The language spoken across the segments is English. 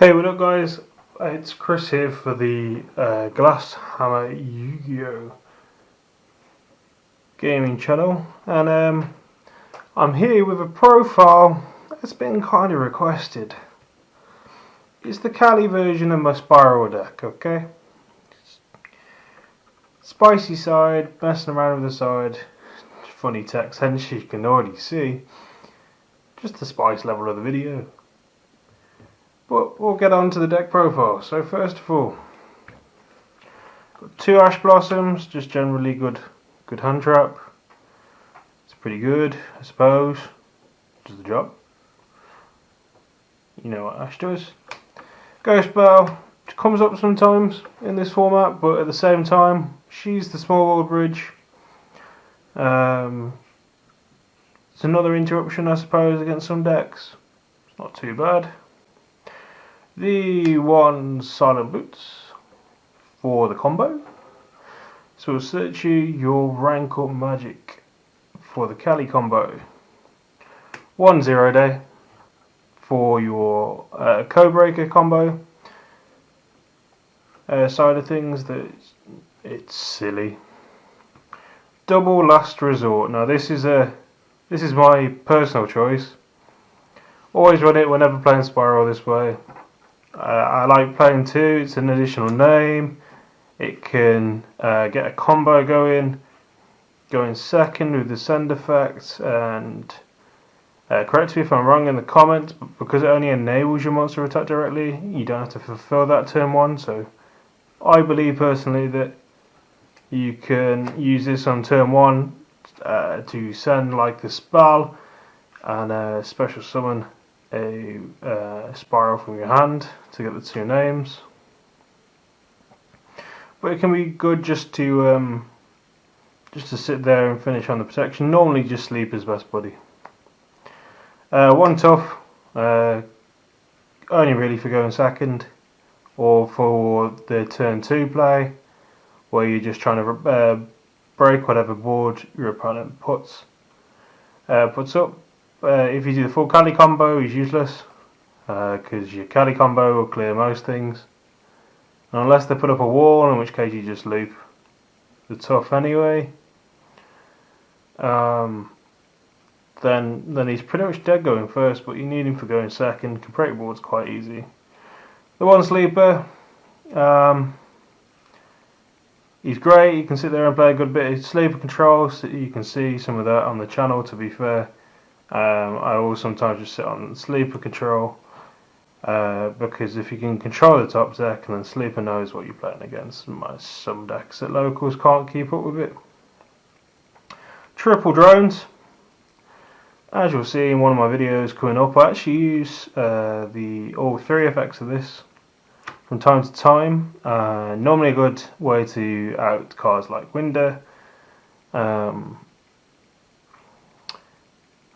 Hey, what up guys? It's Chris here for the Glass Hammer Yu-Gi-Oh! Gaming channel, and I'm here with a profile that's been kind of requested. It's the Cali version of my Spyral deck, okay? Spicy side, messing around with the side, funny text, hence you can already see just the spice level of the video. But we'll get on to the deck profile. So first of all, got two Ash Blossoms, just generally good hand trap. It's pretty good, I suppose. Does the job. You know what Ash does. Ghost Belle comes up sometimes in this format, but at the same time, she's the small world bridge. It's another interruption, I suppose, against some decks. It's not too bad. The one Silent Boots for the combo. So we'll search your rank up magic for the Cali combo. 1-0 day for your Codebreaker combo side of things. It's silly. Double Last Resort. Now this is my personal choice. Always run it whenever playing Spyral this way. I like playing two. It's an additional name. It can get a combo going second with the send effect, and correct me if I'm wrong in the comments, but because it only enables your monster attack directly, you don't have to fulfill that turn one. So I believe personally that you can use this on turn one to send like the spell and special summon a Spyral from your hand to get the two names. But it can be good just to sit there and finish on the protection. Normally just sleep is best buddy. One tough, only really for going second, or for the turn 2 play, where you're just trying to break whatever board your opponent puts up. If you do the full Cali combo, he's useless, because your Cali combo will clear most things, unless they put up a wall, in which case you just loop the tough anyway. Then he's pretty much dead going first, but you need him for going second. Can break board's quite easy. The one sleeper, he's great. You can sit there and play a good bit of sleeper control, so you can see some of that on the channel, to be fair. I will sometimes just sit on sleeper control, because if you can control the top deck and then sleeper knows what you're playing against, some decks at locals can't keep up with it. Triple drones. As you'll see in one of my videos coming up, I actually use all three effects of this from time to time. Normally a good way to out cards like Winder,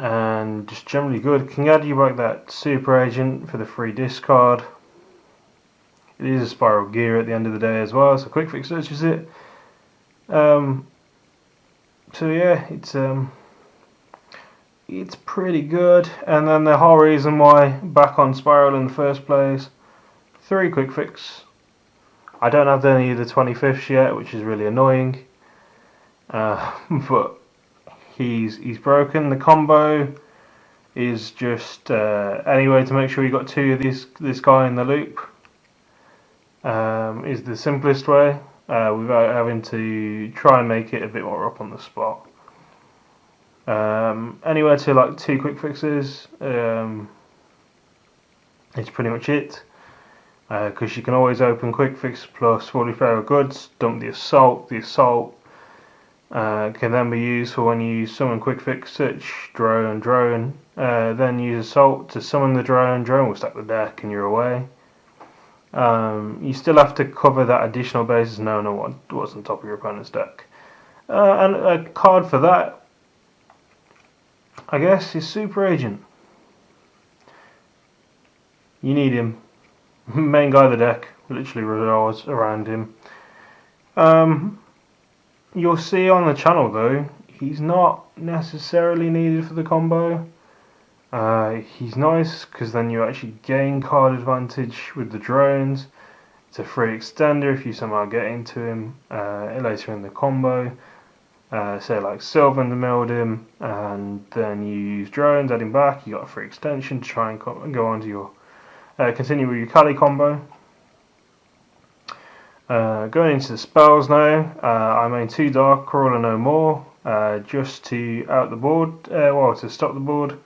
and just generally good. Can add you back that super agent for the free discard. It is a Spyral gear at the end of the day as well, so quick fix searches it. So yeah, it's pretty good. And then the whole reason why back on Spyral in the first place, 3 quick fix. I don't have any of the 25ths yet, which is really annoying, but he's broken. The combo is just any way to make sure you got 2 of this guy in the loop is the simplest way, without having to try and make it a bit more up on the spot. Anywhere to like 2 quick fixes is pretty much it, because you can always open quick fix plus 40 goods, dump the assault. The assault can then be used for when you summon quick fix, search drone, then use assault to summon the drone will stack the deck and you're away. You still have to cover that additional basis knowing what's on top of your opponent's deck. And a card for that, I guess, is Super Agent. You need him. Main guy of the deck, literally revolves around him. You'll see on the channel though, he's not necessarily needed for the combo. He's nice because then you actually gain card advantage with the drones. It's a free extender if you somehow get into him later in the combo. Say like Sylvan the milled him, and then you use drones, add him back. You got a free extension to try and go on to your continue with your Kali combo. Going into the spells now, I main 2 Dark Crawler no more, just to out the board, well, to stop the board.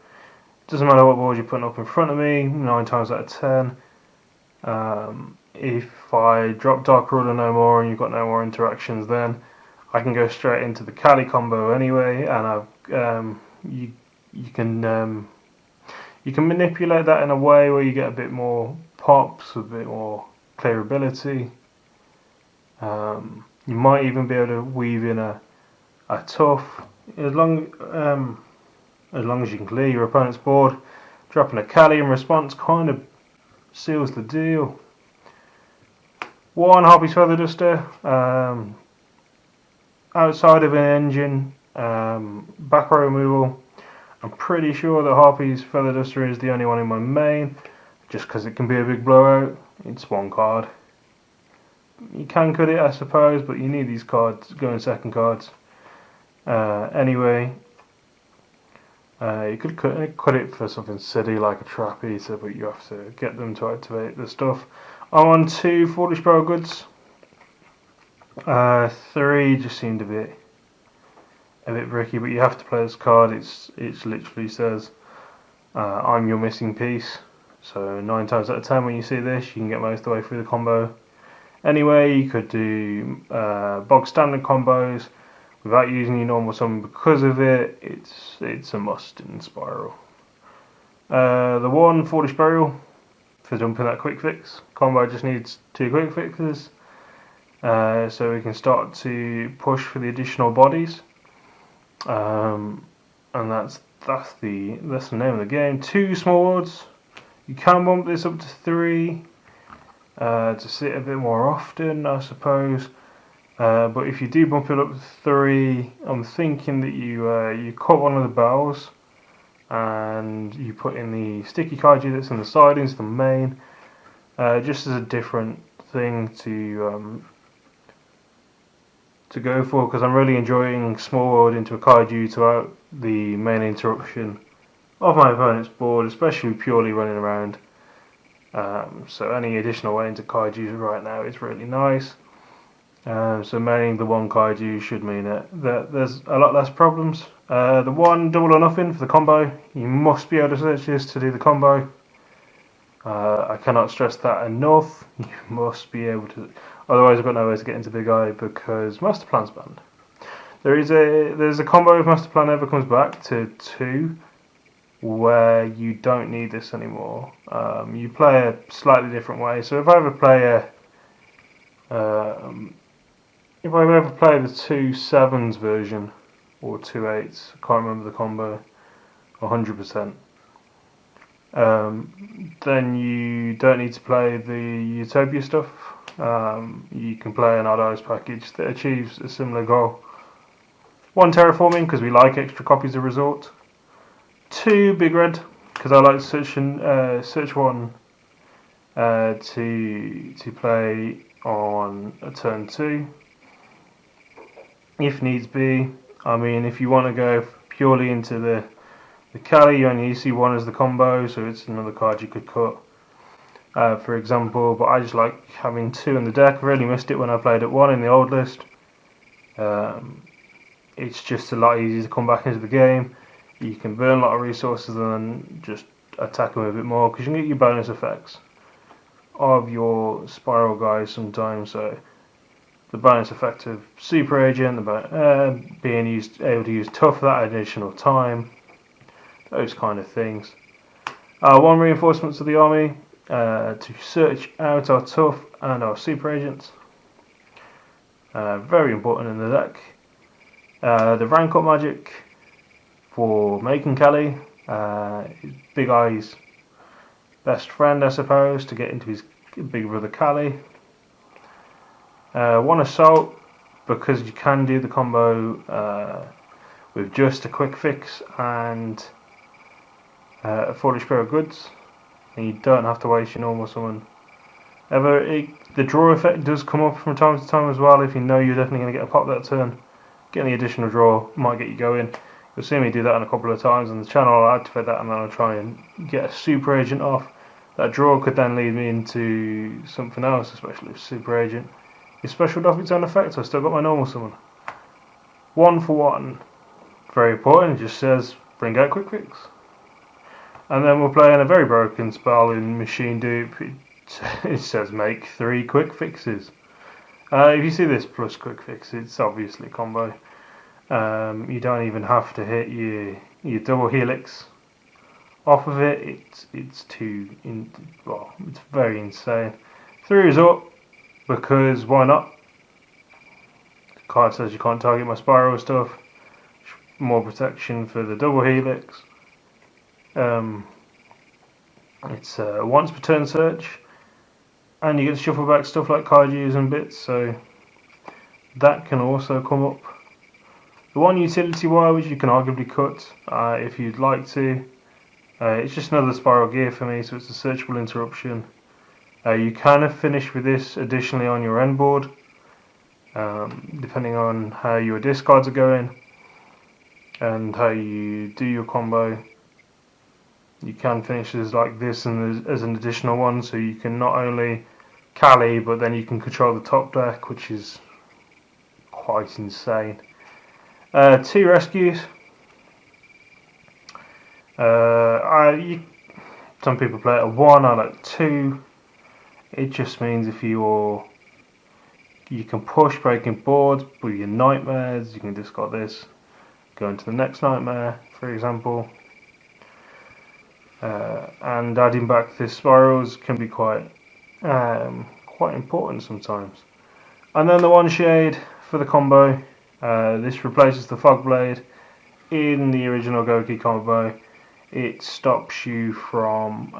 Doesn't matter what board you're putting up in front of me, 9 times out of 10. If I drop Dark Crawler no more and you've got no more interactions, then I can go straight into the Kali combo anyway, and you can manipulate that in a way where you get a bit more pops, a bit more clearability. You might even be able to weave in a tough, as long as you can clear your opponent's board. Dropping a Kali in response kind of seals the deal. 1 Harpy's Feather Duster. Outside of an engine, back row removal, I'm pretty sure that Harpy's Feather Duster is the only one in my main, just because it can be a big blowout. It's 1 card. You can cut it, I suppose, but you need these cards going second cards. Anyway, you could cut it for something silly like a Trap Eater, but you have to get them to activate the stuff. I'm on 2 Foolish Barrel Goods. 3 just seemed a bit bricky, but you have to play this card. It literally says, I'm your missing piece. So 9 times out of 10 when you see this, you can get most of the way through the combo. Anyway, you could do bog standard combos without using your normal summon. Because of it, it's a must in Spyral. The 1 Foolish Burial for jumping that quick fix. Combo just needs 2 quick fixes. So we can start to push for the additional bodies. And that's the name of the game. 2 small words. You can bump this up to 3 to sit a bit more often, I suppose. But if you do bump it up to 3, I'm thinking that you cut one of the bells and you put in the sticky kaiju that's in the side into the main, just as a different thing to go for, because I'm really enjoying small world into a kaiju to out the main interruption of my opponent's board, especially purely running around. So any additional way into kaiju right now is really nice. So maining the 1 kaiju should mean that there's a lot less problems. The 1 double or nothing for the combo. You must be able to search this to do the combo. I cannot stress that enough. You must be able to. Otherwise, I've got no way to get into Big Eye because Master Plan's banned. There's a combo if Master Plan ever comes back to 2, where you don't need this anymore. You play a slightly different way. So if I ever play the 2 7s version or 2 8s, I can't remember the combo 100%. Then you don't need to play the Utopia stuff. You can play an Odd Eyes package that achieves a similar goal. 1 terraforming because we like extra copies of Resort. 2 Big Red because I like search 1 to play on a turn 2 if needs be. I mean, if you want to go purely into the Kali, you only see 1 as the combo, so it's another card you could cut, for example. But I just like having 2 in the deck. I really missed it when I played at 1 in the old list. It's just a lot easier to come back into the game. You can burn a lot of resources and then just attack them a bit more, because you can get your bonus effects of your Spyral guys sometimes. So the bonus effect of Super Agent, being able to use Tough for that additional time, those kind of things. 1 reinforcement to the army to search out our Tough and our Super Agents. Very important in the deck. The rank up magic for making Kali, Big Eye's best friend, I suppose, to get into his big brother Kali. 1 assault because you can do the combo with just a quick fix and foolish pair of goods, and you don't have to waste your normal summon. The draw effect does come up from time to time as well. If you know you're definitely going to get a pop that turn, getting the additional draw might get you going. You'll see me do that on a couple of times on the channel. I'll activate that and then I'll try and get a super agent off. That draw could then lead me into something else, especially if super agent is special off its own effect. I've still got my normal summon. 1 for 1. Very important, it just says bring out quick fix. And then we're playing a very broken spell in machine dupe. It says make 3 quick fixes. If you see this plus quick fix, it's obviously a combo. You don't even have to hit your double helix off of it. It's very insane. 3 is up because why not? The card says you can't target my Spyral stuff. More protection for the double helix. It's a once per turn search, and you get to shuffle back stuff like kaijus and bits, so that can also come up. The one utility wire which you can arguably cut if you'd like to. It's just another Spyral gear for me, so it's a searchable interruption. You can finish with this additionally on your end board, depending on how your discards are going and how you do your combo. You can finish this like this and as an additional one, so you can not only Cali, but then you can control the top deck, which is quite insane. 2 rescues. Some people play it at 1, I like 2. It just means if you can push breaking boards with your nightmares, you can discard this, go into the next nightmare, for example. And adding back the spirals can be quite important sometimes. And then the 1 shade for the combo. This replaces the fog blade in the original Goki combo. It stops you from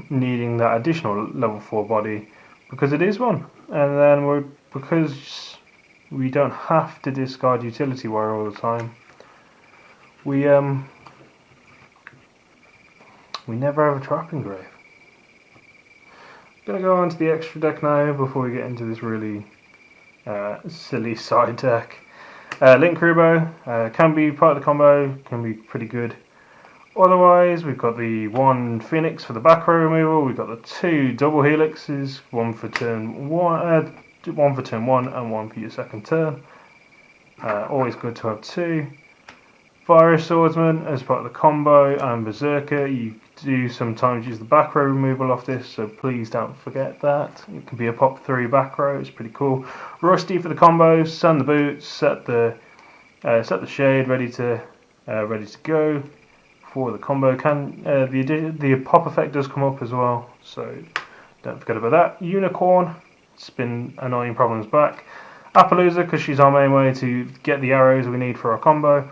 needing that additional level 4 body because it is one. And then because we don't have to discard utility wire all the time, we never have a trapping grave. I'm going to go on to the extra deck now before we get into this really silly side deck. Link Kubo can be part of the combo, can be pretty good. Otherwise, we've got the 1 Phoenix for the back row removal, we've got the 2 double helixes, one for turn 1 and 1 for your second turn. Always good to have 2. Fire Swordsman as part of the combo, and Berserker. You do sometimes use the back row removal off this, so please don't forget that. It can be a pop 3 back row, it's pretty cool. Rusty for the combos, sand the boots, set the shade ready to go for the combo. The pop effect does come up as well, so don't forget about that. Unicorn, spin annoying problems back. Appaloosa, because she's our main way to get the arrows we need for our combo.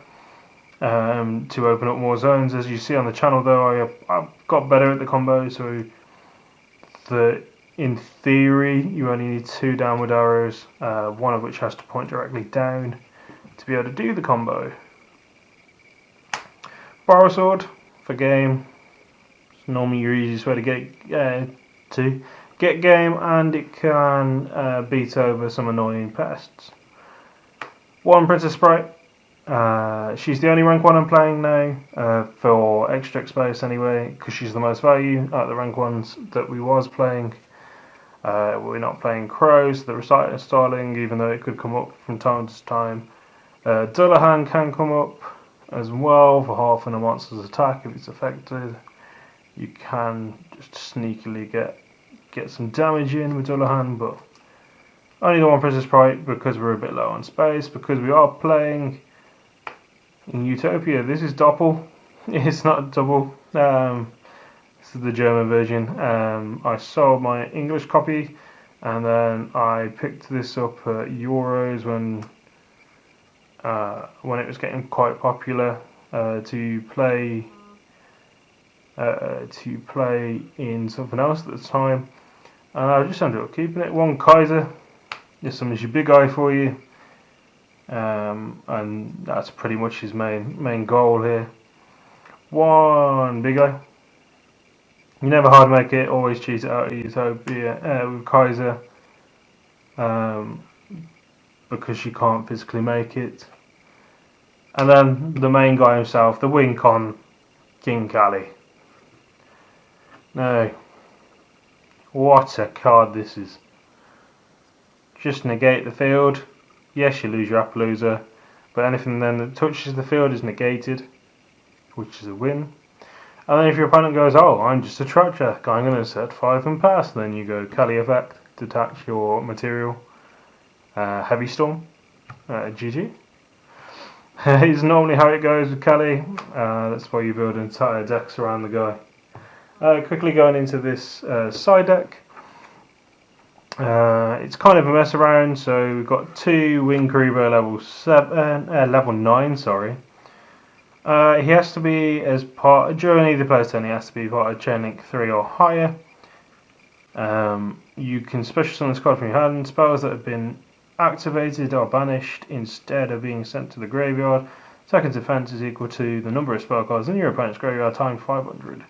To open up more zones. As you see on the channel though, I've got better at the combo, so in theory you only need 2 downward arrows, one of which has to point directly down to be able to do the combo. Borrow Sword for game. It's normally your easiest way to get game, and it can beat over some annoying pests. 1 Princess Sprite. She's the only rank 1 I'm playing now, for extra space anyway, because she's the most value out of the rank 1s that we was playing. We're not playing Crows, the Reciter Starling, even though it could come up from time to time. Dullahan can come up as well for half in a monster's attack if it's affected. You can just sneakily get some damage in with Dullahan, but only the 1 Princess Sprite because we're a bit low on space, because we are playing in Utopia. This is Doppel, it's not double. This is the German version. I sold my English copy and then I picked this up at Euros when it was getting quite popular to play in something else at the time, and I just ended up keeping it. 1 Kaiser, this one is your big eye for you. And that's pretty much his main goal here. One big guy. You never hard make it, always cheese it out. Use Hobia with Kaiser um, because she can't physically make it. And then the main guy himself, the wing con, King Kali. Now, what a card this is. Just negate the field. Yes, you lose your Appaloosa, but anything then that touches the field is negated, which is a win. And then if your opponent goes, oh, I'm just a Trot Jack, I'm going to set 5 and pass, then you go Kali effect, detach your material, Heavy Storm, GG. It's normally how it goes with Kali, that's why you build entire decks around the guy. Quickly going into this side deck. It's kind of a mess around, so we've got 2 Wing Karibo level 9, sorry. He has to be during either player's turn, he has to be part of Chain Link 3 or higher. You can special summon this card from your hand. Spells that have been activated or banished instead of being sent to the graveyard. Second defense is equal to the number of spell cards in your opponent's graveyard times 500.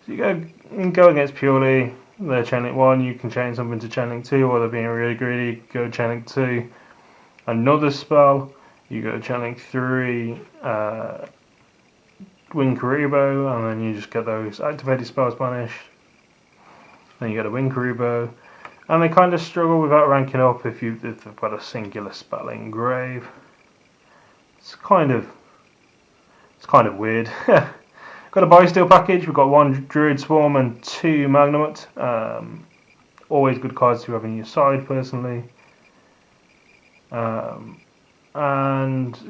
So you go against purely the Chain Link 1, you can chain something to Chain Link 2, or they're being really greedy, go Chain Link 2. Another spell, you go Chain Link 3, Wing Karibo, and then you just get those activated spells banished. Then you get a Wing Karibo, and they kind of struggle without ranking up if they've got a singular spell in grave. It's kind of weird. Got a Bysteel package. We've got 1 Druid Swarm and 2 Magnamut. Always good cards to have in your side, personally. And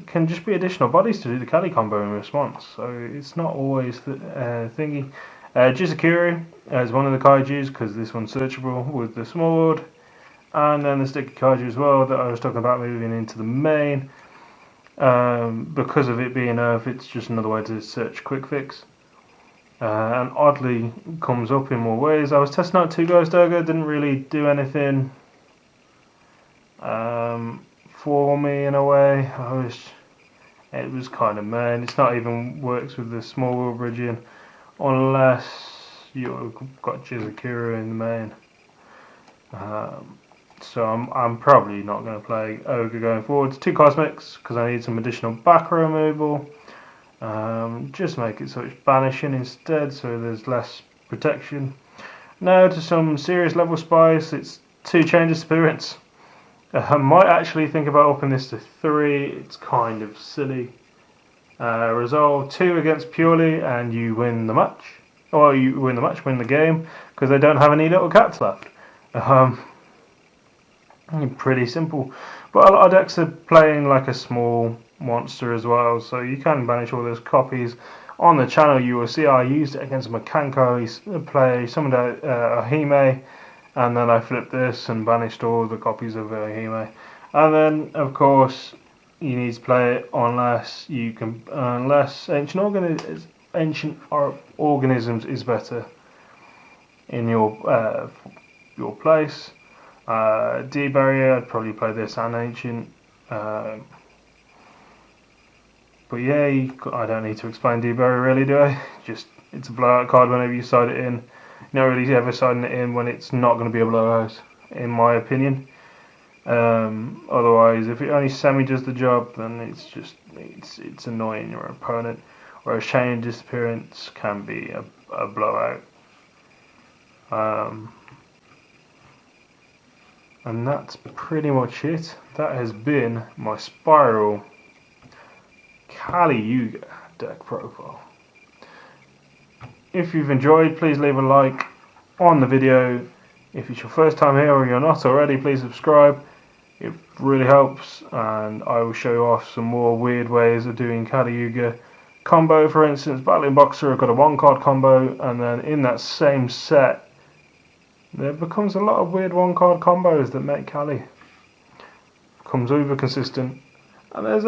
can just be additional bodies to do the Kali combo in response. So it's not always thingy. Jizakuru is one of the kaijus because this one's searchable with the sword. And then the sticky kaiju as well that I was talking about moving into the main. Because of it being Earth, it's just another way to search quick fix. And oddly comes up in more ways. I was testing out 2 Ghost Ogre, didn't really do anything for me in a way. It was kind of meh. It's not even works with the small wheel bridging unless you've got Jizakuru in the main. So I'm probably not going to play Ogre going forward. 2 Cosmics because I need some additional back row removal. Just make it so it's banishing instead, so there's less protection. Now to some serious level spice. It's 2 Chain Disappearance. I might actually think about upping this to 3. It's kind of silly. Resolve 2 against Purely, and you win the match. Or you win the game, because they don't have any little cats left. Pretty simple. But a lot of decks are playing like a small monster as well, so you can banish all those copies. On the channel you will see I used it against Makanko, summoned a Hime, and then I flipped this and banished all the copies of Hime. And then of course you need to play it unless Ancient Organisms is better in your place. D-Barrier, I'd probably play this and Ancient. But yeah, I don't need to explain D-Barrier really, do I? It's a blowout card whenever you side it in. You're not really ever siding it in when it's not going to be a blowout, in my opinion. Otherwise, if it only semi does the job, then it's annoying your opponent. Whereas Chain Disappearance can be a blowout. And that's pretty much it. That has been my Spyral Kali Yuga deck profile. If you've enjoyed, please leave a like on the video. If it's your first time here or you're not already, please subscribe. It really helps, and I will show you off some more weird ways of doing Kali Yuga combo. For instance, Battling Boxer, I've got a 1-card combo, and then in that same set there becomes a lot of weird 1-card combos that make Kali. Becomes uber consistent, and I've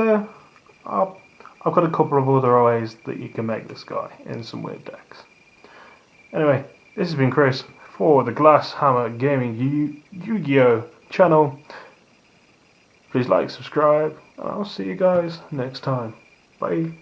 got a couple of other ways that you can make this guy in some weird decks. Anyway, this has been Chris for the Glass Hammer Gaming Yu-Gi-Oh channel. Please like, subscribe, and I'll see you guys next time. Bye.